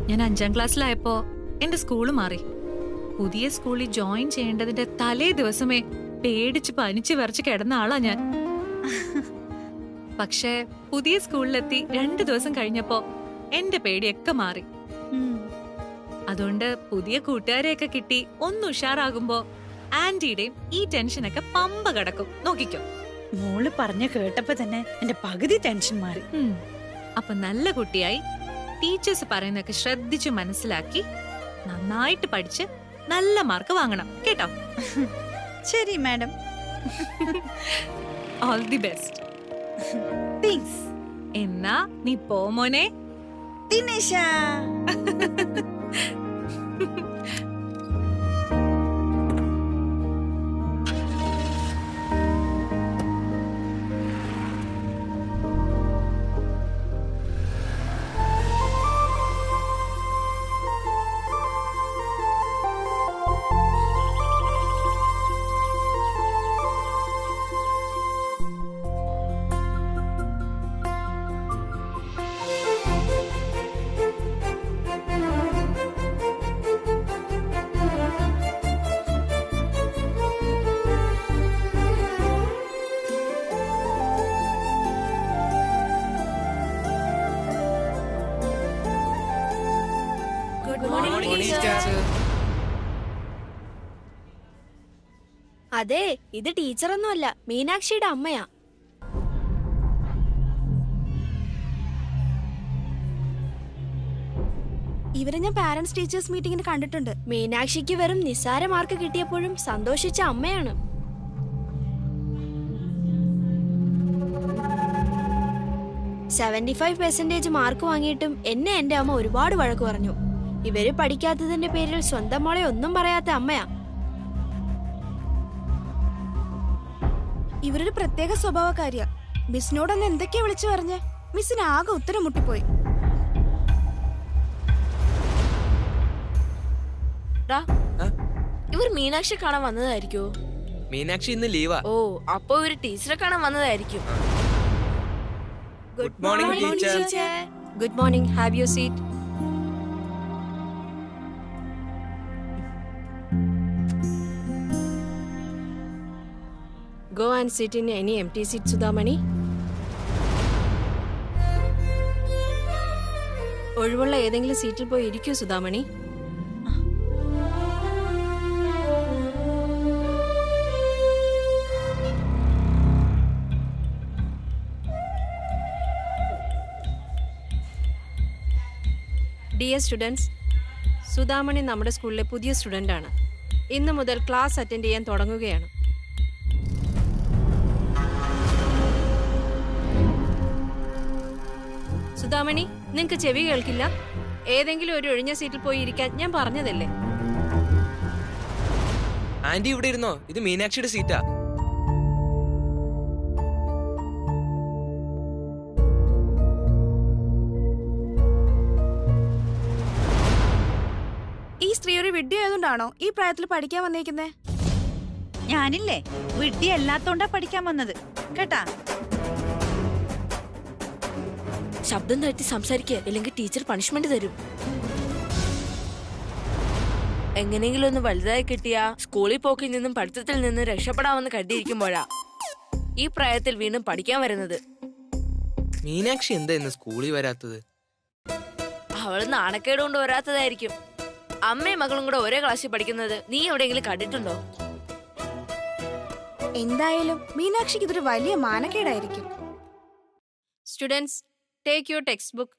ഞാൻ 5ാം ക്ലാസ്സിലായപ്പോ എന്റെ സ്കൂള് മാറി. പുതിയ സ്കൂളിൽ ജോയിൻ ചെയ്യേണ്ടതിന്റെ തലേ ദിവസമേ പേടിച്ച് പനിച്ച് വിറച്ച് കിടന്ന ആളാ ഞാൻ. പക്ഷേ പുതിയ സ്കൂളിലെത്തി 2 ദിവസം കഴിഞ്ഞപ്പോ എന്റെ പേടിയൊക്കെ മാറി. അതുകൊണ്ട് പുതിയ കൂട്ടുകാരെയൊക്കെ കിട്ടി ഒന്ന് ഉഷാറാകുമ്പോ ആന്റിയുടെയും ഈ ടെൻഷനൊക്കെ പമ്പ കടക്കും. നോക്കിക്കോ. മോള് പറഞ്ഞ കേട്ടപ്പോ തന്നെ എന്റെ പകുതി ടെൻഷൻ മാറി. അപ്പൊ നല്ല കുട്ടിയായി ടീച്ചേഴ്സ് പറയുന്നൊക്കെ ശ്രദ്ധിച്ചു മനസ്സിലാക്കി നന്നായിട്ട് പഠിച്ച് നല്ല മാർക്ക് വാങ്ങണം കേട്ടോ. ശരി madam. All the best. Thanks. എന്നാ നീ പോ മോനെ. ദിനേശ. അതെ, ഇത് ടീച്ചറൊന്നുമല്ല, മീനാക്ഷിയുടെ അമ്മയാ. ഇവരെ ഞാൻ പാരന്റ്സ് ടീച്ചേഴ്സ് മീറ്റിംഗിന് കണ്ടിട്ടുണ്ട്. മീനാക്ഷിക്ക് വെറും നിസ്സാര മാർക്ക് കിട്ടിയപ്പോഴും സന്തോഷിച്ച അമ്മയാണ്. %75 മാർക്ക് വാങ്ങിയിട്ടും എന്നെ എന്റെ അമ്മ ഒരുപാട് വഴക്ക് പറഞ്ഞു. ഇവര് പഠിക്കാത്തതിന്റെ പേരിൽ സ്വന്തം മോളെ ഒന്നും പറയാത്ത അമ്മയാ. ഇവരൊരു പ്രത്യേക സ്വഭാവക്കാരിയാ. മിസ്സിനോടൊന്ന് എന്തൊക്കെയാ വിളിച്ചു പറഞ്ഞേ? മിസ്സിന് ആകെ ഉത്തരം മുട്ടിപ്പോയി. ഇവർ മീനാക്ഷി കാണാൻ വന്നതായിരിക്കോ? മീനാക്ഷി ഇന്ന് ലീവാ. ഓ, അപ്പൊ ഒരു ടീച്ചറെ കാണാൻ വന്നതായിരിക്കും. Good morning teacher. Good morning. Have your seat. Go and sit in any empty seat, Sudhamani. ഒഴിവുള്ള ഏതെങ്കിലും സീറ്റിൽ പോയി ഇരിക്കൂ സുധാമണി. ഡിയർ സ്റ്റുഡൻസ്, സുധാമണി നമ്മുടെ സ്കൂളിലെ പുതിയ സ്റ്റുഡൻ്റ് ആണ്. ഇന്ന് മുതൽ ക്ലാസ് അറ്റൻഡ് ചെയ്യാൻ തുടങ്ങുകയാണ്. സുധാമണി, നിങ്ങക്ക് ചെവി കേൾക്കില്ല? ഏതെങ്കിലും ഒരു ഒഴിഞ്ഞ സീറ്റിൽ പോയി ഇരിക്കാൻ ഞാൻ പറഞ്ഞതല്ലേ? ആന്റി ഇവിടെ ഇരുന്നോ, ഇത് മീനാക്ഷിയുടെ സീറ്റാ. ഈ സ്ത്രീ ഒരു വിഡ്ഢി ആയതുകൊണ്ടാണോ ഈ പ്രായത്തിൽ പഠിക്കാൻ വന്നേക്കുന്നേ? ഞാനില്ലേ വിഡ്ഢി അല്ലാത്തോണ്ടാ പഠിക്കാൻ വന്നത് കേട്ടാ. ശബ്ദം താഴ്ത്തി സംസാരിക്കുക, അല്ലെങ്കിൽ ടീച്ചർ പണിഷ്മെന്റ് തരും. എങ്ങനെയെങ്കിലും ഒന്ന് വലുതായി കിട്ടിയാ സ്കൂളിൽ പോക്കിൽ നിന്നും പഠിത്തത്തിൽ നിന്നും രക്ഷപ്പെടാമെന്ന് കരുതിയിരിക്കുമ്പോഴാ ഈ പ്രായത്തിൽ വീണ്ടും പഠിക്കാൻ വരുന്നത്. മീനാക്ഷി എന്താ ഇന്ന് സ്കൂളിൽ വരാത്തത്? അവള് നാണക്കേട് കൊണ്ട് വരാത്തതായിരിക്കും. അമ്മയും മകളും കൂടെ ഒരേ ക്ലാസ്സിൽ പഠിക്കുന്നത് നീ എവിടെയെങ്കിലും കണ്ടിട്ടുണ്ടോ? എന്തായാലും മീനാക്ഷിക്ക് ഇതൊരു വലിയ മാനക്കേടായിരിക്കും. Students, take your textbook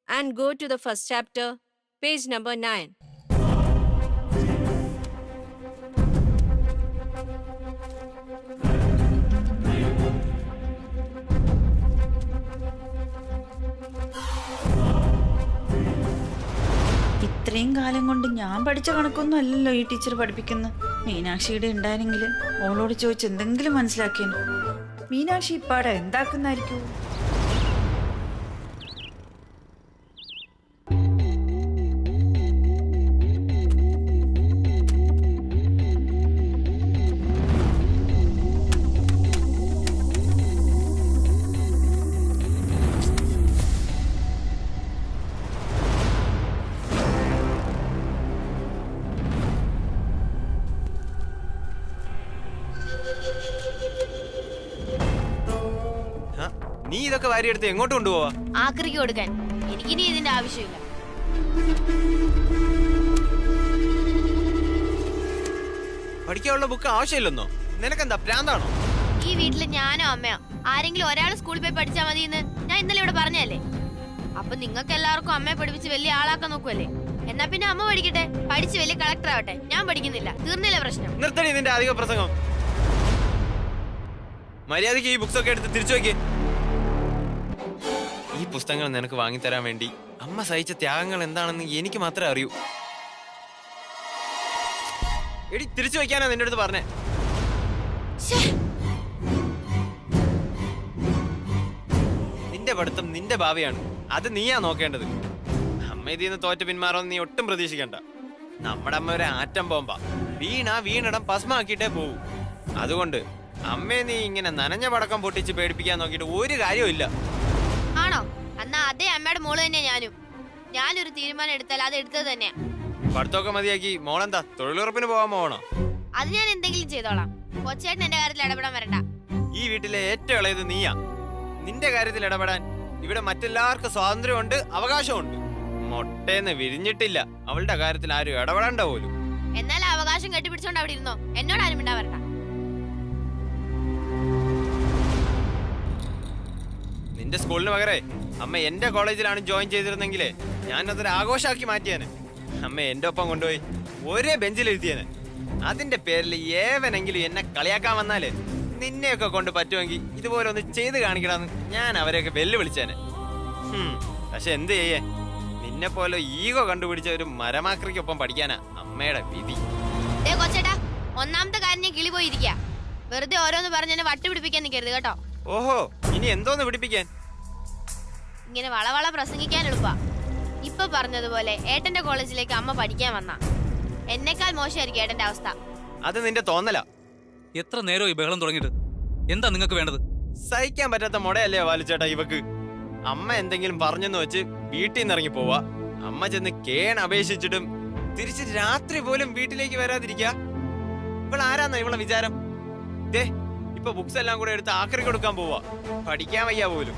and go to the first chapter, page number 9. ഇത്രയും കാലം കൊണ്ട് ഞാൻ പഠിച്ച കണക്കൊന്നും അല്ലല്ലോ ഈ ടീച്ചർ പഠിപ്പിക്കുന്നു. മീനാക്ഷിയുടെ ഉണ്ടായിരുന്നെങ്കിൽ ഓളോട് ചോദിച്ച് എന്തെങ്കിലും മനസ്സിലാക്കിയേനു. മീനാക്ഷി ഇപ്പാടെ എന്താക്കുന്നായിരിക്കും? ഇതൊക്കെ വാരിയെടുത്ത് എങ്ങോട്ട് കൊണ്ടുപോവാ? ആക്രിക്ക് കൊടുക്കാൻ. എനിക്കിനി ഇതിന്റെ ആവശ്യമില്ല. പഠിക്കാനുള്ള ബുക്ക് ആവശ്യമില്ലെന്നോ? നിനക്കെന്താ പ്രാന്താണോ? ഈ വീട്ടില് ഞാനോ അമ്മയോ ആരെങ്കിലും ഒരാൾ സ്കൂളിൽ പോയി പഠിച്ചാൽ മതി എന്ന് ഞാൻ ഇന്നലെ ഇവിടെ പറഞ്ഞല്ലേ. അപ്പൊ നിങ്ങൾക്ക് എല്ലാവർക്കും അമ്മയെ പഠിപ്പിച്ച് വലിയ ആളാക്കാൻ നോക്കുവല്ലേ? എന്നാ പിന്നെ അമ്മ പഠിക്കട്ടെ, പഠിച്ച് വലിയ കളക്ടർ ആവട്ടെ. ഞാൻ പഠിക്കുന്നില്ല, തീർന്നില്ല പ്രശ്നം. നിർത്തണി നിന്റെ അധിക പ്രസംഗം. മര്യാദയ്ക്ക് ഈ ബുക്സ് ഒക്കെ എടുത്ത് തിരിച്ചു വെക്കേ. ഈ പുസ്തകങ്ങൾ നിനക്ക് വാങ്ങിത്തരാൻ വേണ്ടി അമ്മ സഹിച്ച ത്യാഗങ്ങൾ എന്താണെന്ന് എനിക്ക് മാത്രമേ അറിയൂ. എടി തിരിച്ചു വെക്കാനാ നിന്റെ അടുത്ത് പറഞ്ഞേ. നിന്റെ പഠിത്തം നിന്റെ ഭാവിയാണ്, അത് നീയാ നോക്കേണ്ടത്. അമ്മ ഇതിന്ന് തോറ്റ് പിന്മാറുമെന്ന് നീ ഒട്ടും പ്രതീക്ഷിക്കണ്ട. നമ്മുടെ അമ്മ ഒരു ആറ്റം ബോംബാ. വീണിടം ഭസ്മാക്കിയിട്ടേ പോവൂ. അതുകൊണ്ട് അമ്മയെ നീ ഇങ്ങനെ നനഞ്ഞ പടക്കം പൊട്ടിച്ച് പേടിപ്പിക്കാൻ നോക്കിയിട്ട് ഒരു കാര്യവും. ആണോ? എന്നാ അതേ അമ്മയുടെ മോള് തന്നെ ഞാനും. ഞാനൊരു തീരുമാനം എടുത്താൽ അത് എടുത്തത് തന്നെയാ. പഠിത്തമൊക്കെ മതിയാക്കി മോളെന്താ തൊഴിലുറപ്പിന് പോകാൻ പോകണോ? അത് ഞാൻ എന്തെങ്കിലും ചെയ്തോളാം. കൊച്ചേട്ടൻ എന്റെ കാര്യത്തിൽ ഇടപെടാൻ വരണ്ട. ഈ വീട്ടിലെ ഏറ്റവും ഇളയത് നീയാ. നിന്റെ കാര്യത്തിൽ ഇടപെടാൻ ഇവിടെ മറ്റെല്ലാവർക്കും സ്വാതന്ത്ര്യമുണ്ട്, അവകാശമുണ്ട്. മൊട്ടേന്ന് വിരിഞ്ഞിട്ടില്ല, അവളുടെ കാര്യത്തിൽ ആരും ഇടപെടണ്ട പോലും. എന്നാൽ അവകാശം കെട്ടിപ്പിടിച്ചോണ്ട് അവിടെ ഇരുന്നോ. എന്നോട് ആരും മിണ്ടാ വരണ്ട. നിന്റെ സ്കൂളിന് പകരേ അമ്മ എന്റെ കോളേജിലാണ് ജോയിൻ ചെയ്തിരുന്നെങ്കിലേ ഞാൻ അതൊരു ആഘോഷാക്കി മാറ്റിയേനെ. അമ്മ എന്റെ ഒപ്പം കൊണ്ടുപോയി ഒരേ ബെഞ്ചിലിരുത്തിയേനെ. അതിന്റെ പേരിൽ ഏവനെങ്കിലും എന്നെ കളിയാക്കാൻ വന്നാലേ നിന്നെയൊക്കെ കൊണ്ട് പറ്റുമെങ്കിൽ ഇതുപോലെ ഒന്ന് ചെയ്ത് കാണിക്കണമെന്ന് ഞാൻ അവരെയൊക്കെ വെല്ലുവിളിച്ചേനെ. പക്ഷെ എന്ത് ചെയ്യേ, നിന്നെ പോലെ ഈഗോ കണ്ടുപിടിച്ച ഒരു മരമാക്രിക്കൊപ്പം പഠിക്കാനാ അമ്മയുടെ വിധി. കൊച്ചേട്ടാ, ഒന്നാമത്തെ കാര്യം ഞാൻ കിളി പോയിരിക്കുക. വെറുതെ ഓരോന്ന് പറഞ്ഞ് എന്നെ വട്ട് പിടിപ്പിക്കാൻ നിൽക്കരുത് കേട്ടോ. ഓഹോ, ഇനി എന്തോന്ന് പിടിപ്പിക്കാൻ? ഇങ്ങനെ വളവള പ്രസംഗിക്കാൻ എളുപ്പാ. ഇപ്പൊ പറഞ്ഞതുപോലെ ഏട്ടന്റെ കോളേജിലേക്ക് അമ്മ പഠിക്കാൻ വന്ന എന്നെക്കാൾ മോശമായിരിക്കും ഏട്ടന്റെ അവസ്ഥ. അത് നിന്റെ തോന്നലാ. എത്ര നേരം ഈ ബഹളം തുടങ്ങിയിട്ട്? എന്താ നിങ്ങൾക്ക് വേണ്ടത്? സഹിക്കാൻ പറ്റാത്ത മുടയല്ലേ വാലിച്ചേട്ടാ ഇവക്ക്. അമ്മ എന്തെങ്കിലും പറഞ്ഞെന്ന് വെച്ച് വീട്ടിൽ നിന്ന് ഇറങ്ങി പോവാ. അമ്മ ചെന്ന് കേൺ അപേക്ഷിച്ചിട്ടും തിരിച്ച് രാത്രി പോലും വീട്ടിലേക്ക് വരാതിരിക്കാ. ഇവളാരാന്ന ഇവളെ വിചാരം? ദേ ഇപ്പൊ ബുക്സ് എല്ലാം കൂടെ എടുത്ത് ആക്രി കൊടുക്കാൻ പോവാ. പഠിക്കാൻ വയ്യ പോലും.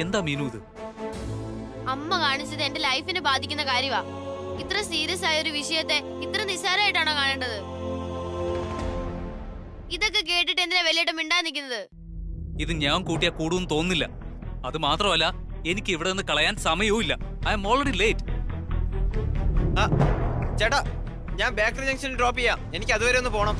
എന്താ മീനു ഇത്? അമ്മ കാണിച്ചത് എന്റെ ലൈഫിനെ ബാധിക്കുന്ന കാര്യമാ. ഇത്ര സീരിയസ് ആയ ഒരു വിഷയത്തെ ഇത്ര നിസ്സാരമായിട്ടാണോ കാണേണ്ടത്? ഇതൊക്കെ കേട്ടിട്ട് എന്തിനാ വലിയേട്ടൻ മിണ്ടാൻ നിൽക്കുന്നത്? ഇത് ഞാൻ കൂട്ടിയാ കൂടുമെന്ന് തോന്നുന്നില്ല. അത് മാത്രമല്ല, എനിക്ക് ഇവിടെ നിന്ന് കളയാൻ സമയവും ഇല്ല. I M already late. ചേട്ടാ, ഞാൻ ബേക്കറി ജംഗ്ഷനിൽ ഡ്രോപ്പ് ചെയ്യാം. എനിക്ക് അതുവരെ ഒന്ന് പോണം.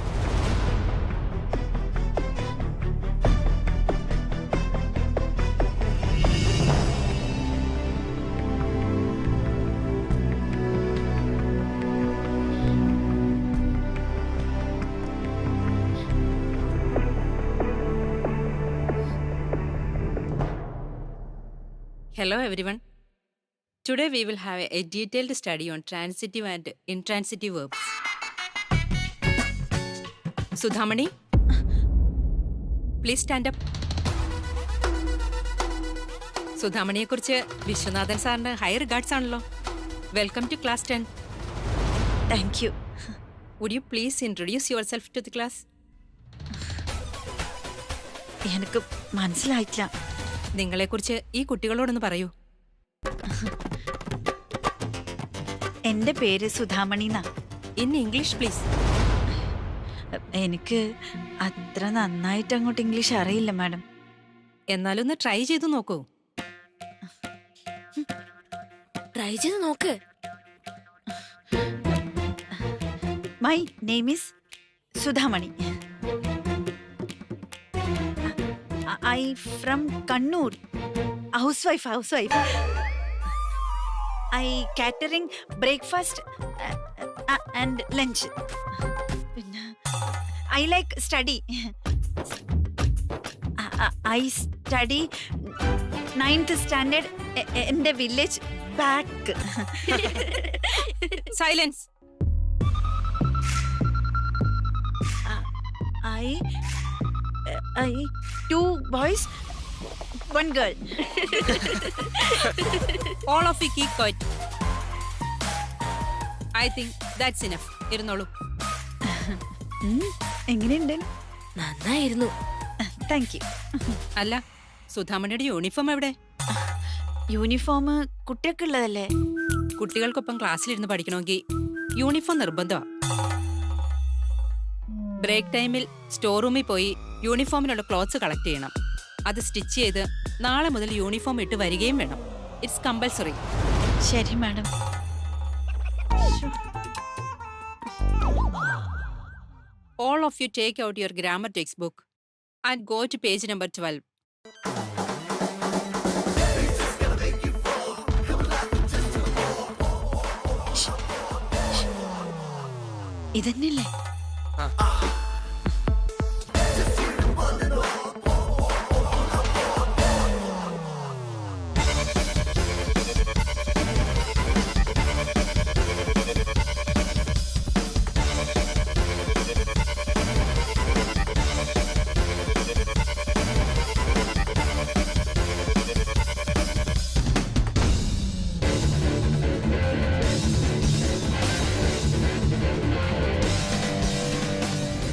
Hello everyone. Today we will have a detailed study on transitive and intransitive verbs. Sudhamani, please stand up. സുധാമണിയെ കുറിച്ച് വിശ്വനാഥൻ സാറിന്റെ ഹൈ റിഗാർഡ്സ് ആണല്ലോ. Welcome to class 10. Thank you. Would you please introduce yourself to the class? എനിക്ക് മനസ്സിലായിട്ടില്ല. നിങ്ങളെക്കുറിച്ച് ഈ കുട്ടികളോടൊന്ന് പറയൂ. എന്റെ പേര് സുധാമണി എന്നാ. In English please. എനിക്ക് അത്ര നന്നായിട്ട് അങ്ങോട്ട് ഇംഗ്ലീഷ് അറിയില്ല മാഡം. എന്നാലൊന്ന് ട്രൈ ചെയ്തു നോക്കൂ. ട്രൈ ചെയ്ത് നോക്ക്. My name is Sudhamani. I from Kannur. Housewife. I catering breakfast and lunch. I like study. I study 9th standard in the village back. Silence. I 2 boys, 1 girl. All of you keep quiet. I think that's enough. ഇരുന്നോളൂ. എങ്ങനെയുണ്ട്? നന്നായിരുന്നു. Thank you. അല്ല, സുധാമണിയുടെ uniform എവിടെ? Uniform കുട്ടികൾക്കുള്ളതല്ലേ? കുട്ടികൾക്കൊപ്പം ക്ലാസ്സിലിരുന്ന് പഠിക്കണമെങ്കിൽ uniform നിർബന്ധമാണ്. Break ടൈമിൽ store റൂമിൽ പോയി യൂണിഫോമിനുള്ള ക്ലോത്ത്സ് കളക്ട് ചെയ്യണം. അത് സ്റ്റിച്ച് ചെയ്ത് നാളെ മുതൽ യൂണിഫോം ഇട്ട് വരികയും വേണം. It's compulsory. ശരി madam. All of you take out your grammar textbook and go to page number 12. ഇതന്നെയല്ലേ?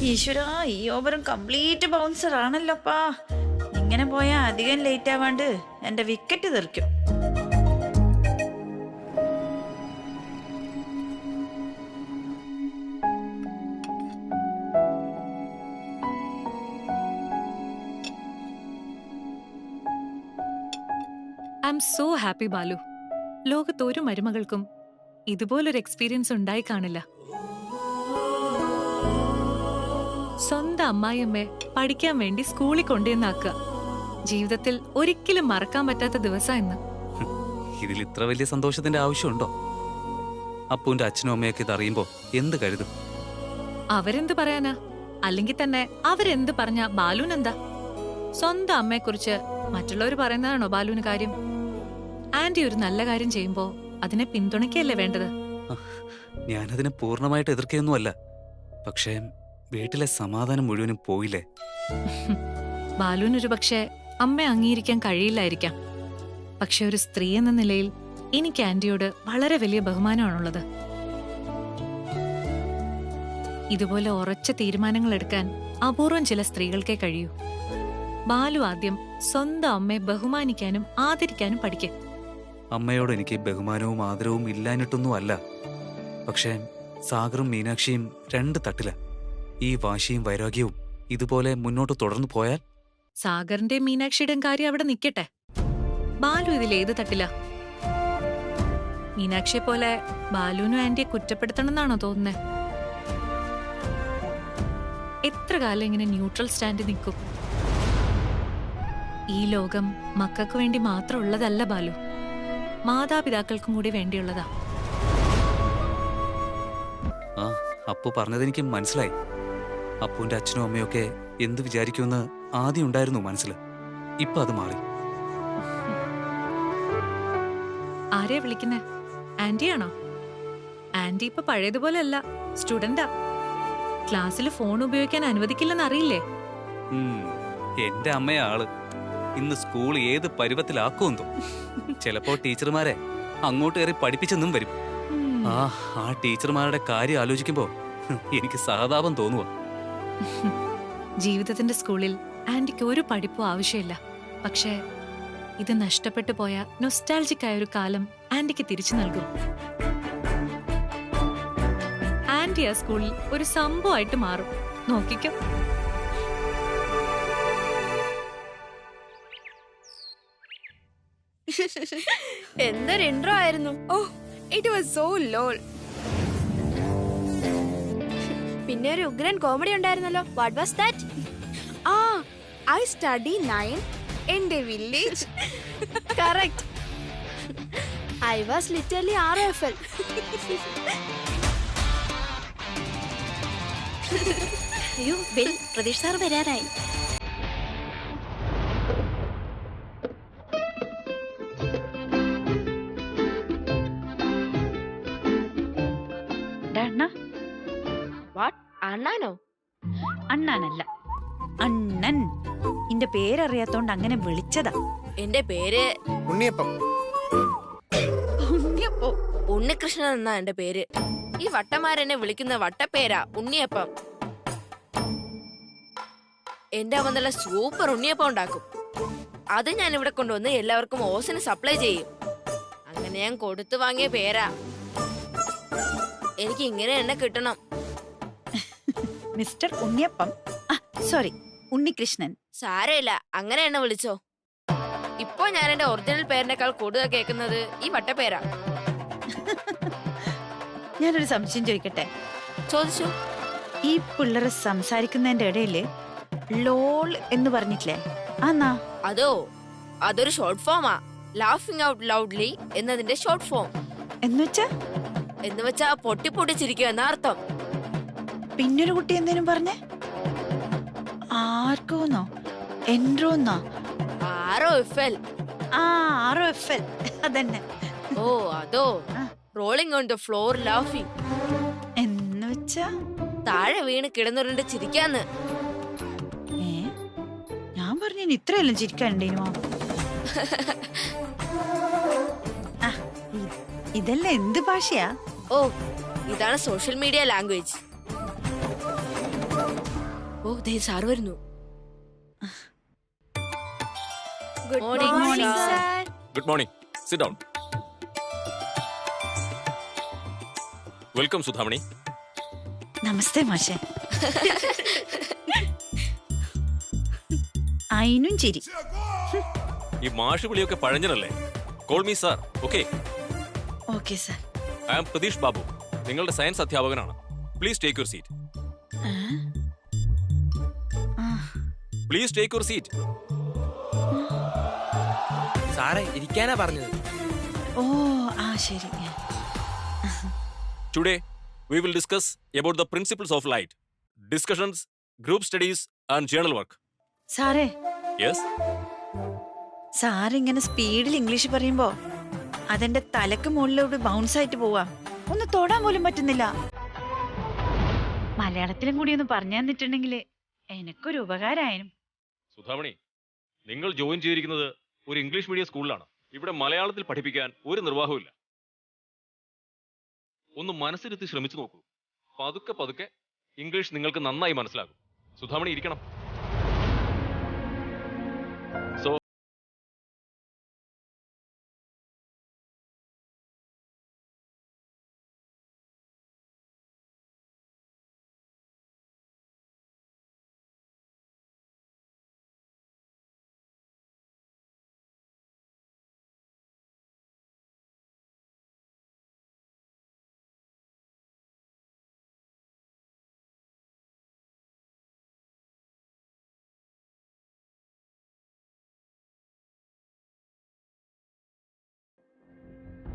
ഈശ്വരാ, ഈ ഓവറും കംപ്ലീറ്റ് ബൗൺസർ ആണല്ലോപ്പാ. ഇങ്ങനെ പോയാ അധികം ലേറ്റ് ആവാണ്ട് എന്റെ വിക്കറ്റ് തെറിക്കും. I am so happy Balu. ലോകത്ത് ഒരു മരുമകൾക്കും ഇതുപോലൊരു എക്സ്പീരിയൻസ് ഉണ്ടായി കാണില്ല. സ്വന്തം അമ്മായിയമ്മയെ പഠിക്കാൻ വേണ്ടി സ്കൂളിൽ കൊണ്ടുവന്നാക്കുക. ജീവിതത്തിൽ ഒരിക്കലും മറക്കാൻ പറ്റാത്ത ദിവസം ഇന്ന്. ഇതിൽ ഇത്ര വലിയ സന്തോഷത്തിന്റെ ആവശ്യമുണ്ടോ? അപ്പുവിന്റെ അച്ഛനും അമ്മയൊക്കെ ഇത് അറിയുമ്പോ എന്ത് കരുതും? അവരെന്ത് പറയാനാ? അല്ലെങ്കിൽ തന്നെ അവരെന്ത് പറഞ്ഞാ ബാലുവിനെന്താ? സ്വന്തം അമ്മയെക്കുറിച്ച് മറ്റുള്ളവർ പറയുന്നതാണോ ബാലുവിന് കാര്യം? ആന്റി ഒരു നല്ല കാര്യം ചെയ്യുമ്പോ അതിനെ പിന്തുണയ്ക്കല്ലേ വേണ്ടത്? ഞാനതിനെ പൂർണ്ണമായിട്ട് എതിർക്കുകയൊന്നുമല്ല. പക്ഷേ വീട്ടിലെ സമാധാനം മുഴുവനും പോയില്ലേ? ബാലുവിനൊരു പക്ഷേ അമ്മയെ അംഗീകരിക്കാൻ കഴിയില്ലായിരിക്കാം. പക്ഷെ ഒരു സ്ത്രീ എന്ന നിലയിൽ എനിക്ക് ആന്റിയോട് വളരെ വലിയ ബഹുമാനമാണുള്ളത്. ഇതുപോലെ ഉറച്ച തീരുമാനങ്ങൾ എടുക്കാൻ അപൂർവം ചില സ്ത്രീകൾക്കേ കഴിയൂ. ബാലു ആദ്യം സ്വന്തം അമ്മയെ ബഹുമാനിക്കാനും ആദരിക്കാനും പഠിക്കും. അമ്മയോട് എനിക്ക് ബഹുമാനവും ആദരവും ഇല്ലാഞ്ഞിട്ടൊന്നും അല്ല. പക്ഷേ സാഗറും മീനാക്ഷിയും രണ്ട് തട്ടില. ഈ വാശിയും വൈരാഗ്യവും ഇതുപോലെ മുന്നോട്ട് തുടർന്നു പോയാൽ? സാഗറിന്റെയും മീനാക്ഷിയുടെയും കാര്യം അവിടെ നിൽക്കട്ടെ. ബാലു ഇതിൽ ഏത് തട്ടില്ല? മീനാക്ഷിയെ പോലെ ബാലുവിനും ആന്റിയെ കുറ്റപ്പെടുത്തണമെന്നാണോ തോന്നുന്നത്? എത്ര കാലം ഇങ്ങനെ ന്യൂട്രൽ സ്റ്റാൻഡ് നിൽക്കും? ഈ ലോകം മക്കൾക്ക് വേണ്ടി മാത്രം ഉള്ളതല്ല ബാലു, മാതാപിതാക്കൾക്കും കൂടി വേണ്ടിയുള്ളതാ. ആ, അപ്പു പറഞ്ഞതെനിക്ക് മനസ്സിലായി. അപ്പുവിന്റെ അച്ഛനും അമ്മയൊക്കെ എന്ത് വിചാരിക്കുമെന്ന് ആദ്യം ഉണ്ടായിരുന്നു മനസ്സിൽ. ഇപ്പൊ അത് മാറി. ആരെയാ വിളിക്കുന്നേ? ആന്റിയാണോ? ആന്റി ഇപ്പൊ പഴയതുപോലെ അല്ല, സ്റ്റുഡന്റാ. ക്ലാസ്സിൽ ഫോൺ ഉപയോഗിക്കാൻ അനുവദിക്കില്ലെന്ന് അറിയില്ലേ? എന്റെ അമ്മയാ ആള്. ഇന്ന് സ്കൂൾ ഏത് പരുവത്തിലാക്കുമെന്തോ. ചിലപ്പോ ടീച്ചർമാരെ അങ്ങോട്ട് കയറി പഠിപ്പിച്ചെന്നും വരും. ആ ടീച്ചർമാരുടെ കാര്യം ആലോചിക്കുമ്പോ എനിക്ക് സഹതാപം തോന്നുക. ജീവിതത്തിന്റെ സ്കൂളിൽ ആന്റിക്ക് ഒരു പഠിപ്പും ആവശ്യമില്ല. പക്ഷേ ഇത് നഷ്ടപ്പെട്ടു പോയ നൊസ്റ്റാൾജിക് ആയ ഒരു കാലം ആന്റിക്ക് തിരിച്ചു നൽകും. ആന്റി ആ സ്കൂളിൽ ഒരു സംഭവമായിട്ട് മാറും. നോക്കിക്കോ. എന്തൊരു ഇൻട്രോ ആയിരുന്നു. ഓ, ഇറ്റ് വാസ് സോ ലോൾ. പിന്നെ ഒരു ഉഗ്രൻ കോമഡി ഉണ്ടായിരുന്നല്ലോ. What was that? ആ, I study 9 in the village. Correct. I was literally RFL. അയ്യോ, ബെൽ, പ്രതീഷ് സാർ വരാനായി. അണ്ണാനോ? അണ്ണാനല്ല, അണ്ണൻ. എന്റെ പേരറിയാത്തോണ്ട് അങ്ങനെ വിളിച്ചതാ. എന്റെ പേര് ഉണ്ണിയപ്പം. ഉണ്ണികൃഷ്ണൻ എന്നാ എന്റെ പേര്. ഈ വട്ടന്മാരെന്നെ വിളിക്കുന്ന വട്ടപ്പേരാ ഉണ്ണിയപ്പം. എന്റെ അമ്മ നല്ല സൂപ്പർ ഉണ്ണിയപ്പം ഉണ്ടാക്കും. അത് ഞാൻ ഇവിടെ കൊണ്ടുവന്ന് എല്ലാവർക്കും ഓസിന് സപ്ലൈ ചെയ്യും. അങ്ങനെ ഞാൻ കൊടുത്തു വാങ്ങിയ പേരാ. എനിക്ക് ഇങ്ങനെ എന്നെ കിട്ടണം. മിസ്റ്റർ ഉണ്ണിയപ്പം, സോറി ഉണ്ണികൃഷ്ണൻ. സാരമില്ല, അങ്ങനെ എന്നെ വിളിച്ചോ. ഇപ്പൊ ഞാൻ എന്റെ ഒറിജിനൽ പേരിനേക്കാൾ കൂടുതൽ കേൾക്കുന്നത് ഈ വട്ടപ്പേരാ. ഞാനൊരു സംശയം ചോദിക്കട്ടെ? ചോദിച്ചു. ഈ പിള്ളേർ സംസാരിക്കുന്നതിന്റെ ഇടയില് ലോൾ എന്ന് പറഞ്ഞിട്ടില്ലേ, ആന്നാ? അതോ, അതൊരു short FOMAA. Laughing out loudly എന്നതിന്റെ ഷോർട്ട് ഫോം. എന്നുവെച്ചാ പൊട്ടിപ്പൊട്ടിച്ചിരിക്കുക എന്ന അർത്ഥം. പിന്നൊരു കുട്ടി എന്തേലും പറഞ്ഞേ? ആർക്കോന്നോ? എൻട്രോന്നോ? ROFL. ROFL അതന്നെ. ഓ അതോ, rolling on the floor laughing എന്ന് വെച്ചാ താഴെ വീണ് കിടന്നുരുണ്ട് ചിരിക്കാന്ന്. ഞാൻ പറഞ്ഞു ഇത്രയെല്ലാം ചിരിക്കാനുണ്ടേനോ? ഇതെല്ലാം എന്ത് ഭാഷയാ? ഓ, ഇതാണ് സോഷ്യൽ മീഡിയ ലാംഗ്വേജ്. ഓ, ദേ സാർ വരുന്നു. Good morning, sir. Good morning. Sit down. Welcome, Sudhamani. നമസ്തേ മാഷേ. അയിനും ചിരി. ഈ മാഷ് വിളിയൊക്കെ പഴഞ്ഞനല്ലേ? Call me sir. Okay. Okay, sir. I am Pradesh Babu. നിങ്ങളുടെ സയൻസ് അധ്യാപകനാണ്. Please take your seat. Please take your seat. സാറേ ഇരിക്കാനാ പറഞ്ഞത്. ഓ ശരി. Today we will discuss about the principles of light. Discussions, group studies and journal work. സാറേ. Yes. Sir ഇങ്ങനെ സ്പീഡിൽ English പറയുമ്പോ അതെന്റെ തലക്ക് മുകളിലൂടെ ബൗൺസ് ആയിട്ട് പോവാ. ഒന്ന് തൊടാൻ പോലും പറ്റുന്നില്ല. മലയാളത്തിലും കൂടി ഒന്ന് പറഞ്ഞു തന്നിട്ടുണ്ടെങ്കിൽ എനിക്കൊരു ഉപകാരമായിരുന്നു. സുധാമണി, നിങ്ങൾ ജോയിൻ ചെയ്തിരിക്കുന്നത് ഒരു ഇംഗ്ലീഷ് മീഡിയം സ്കൂളിലാണ്. ഇവിടെ മലയാളത്തിൽ പഠിപ്പിക്കാൻ ഒരു നിർവാഹമില്ല. ഒന്ന് മനസ്സിരുത്തി ശ്രമിച്ചു നോക്കൂ. പതുക്കെ പതുക്കെ ഇംഗ്ലീഷ് നിങ്ങൾക്ക് നന്നായി മനസ്സിലാകും. സുധാമണി ഇരിക്കണം. So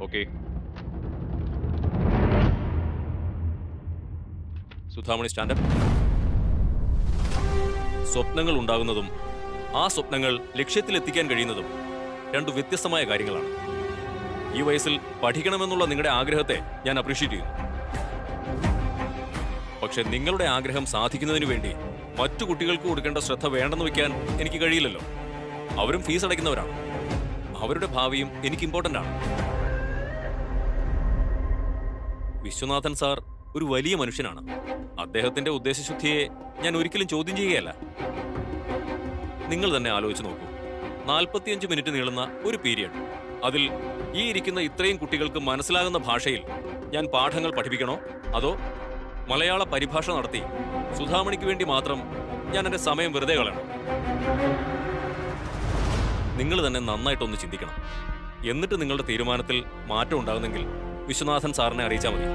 okay. സുധാമണി സ്റ്റാൻഡപ്പ്. സ്വപ്നങ്ങൾ ഉണ്ടാകുന്നതും ആ സ്വപ്നങ്ങൾ ലക്ഷ്യത്തിലെത്തിക്കാൻ കഴിയുന്നതും രണ്ടു വ്യത്യസ്തമായ കാര്യങ്ങളാണ്. ഈ വയസ്സിൽ പഠിക്കണമെന്നുള്ള നിങ്ങളുടെ ആഗ്രഹത്തെ ഞാൻ അപ്രീഷിയേറ്റ് ചെയ്യുന്നു. പക്ഷെ നിങ്ങളുടെ ആഗ്രഹം സാധിക്കുന്നതിന് വേണ്ടി മറ്റു കുട്ടികൾക്ക് കൊടുക്കേണ്ട ശ്രദ്ധ വേണ്ടെന്ന് വെക്കാൻ എനിക്ക് കഴിയില്ലല്ലോ. അവരും ഫീസ് അടയ്ക്കുന്നവരാണ്. അവരുടെ ഭാവിയും എനിക്ക് ഇമ്പോർട്ടൻ്റ് ആണ്. വിശ്വനാഥൻ സാർ ഒരു വലിയ മനുഷ്യനാണ്. അദ്ദേഹത്തിന്റെ ഉദ്ദേശശുദ്ധിയെ ഞാൻ ഒരിക്കലും ചോദ്യം ചെയ്യുകയല്ല. നിങ്ങൾ തന്നെ ആലോചിച്ച് നോക്കൂ. 45 മിനിറ്റ് നീളുന്ന ഒരു പീരിയഡ്, അതിൽ ഈ ഇരിക്കുന്ന ഇത്രയും കുട്ടികൾക്ക് മനസ്സിലാകുന്ന ഭാഷയിൽ ഞാൻ പാഠങ്ങൾ പഠിപ്പിക്കണോ, അതോ മലയാള പരിഭാഷ നടത്തി സുധാമണിക്ക് വേണ്ടി മാത്രം ഞാൻ എൻ്റെ സമയം വെറുതെ കളയണോ? നിങ്ങൾ തന്നെ നന്നായിട്ടൊന്ന് ചിന്തിക്കണം. എന്നിട്ട് നിങ്ങളുടെ തീരുമാനത്തിൽ മാറ്റം ഉണ്ടാകുന്നെങ്കിൽ വിശ്വനാഥൻ സാറിനെ അറിയിച്ചാൽ മതി.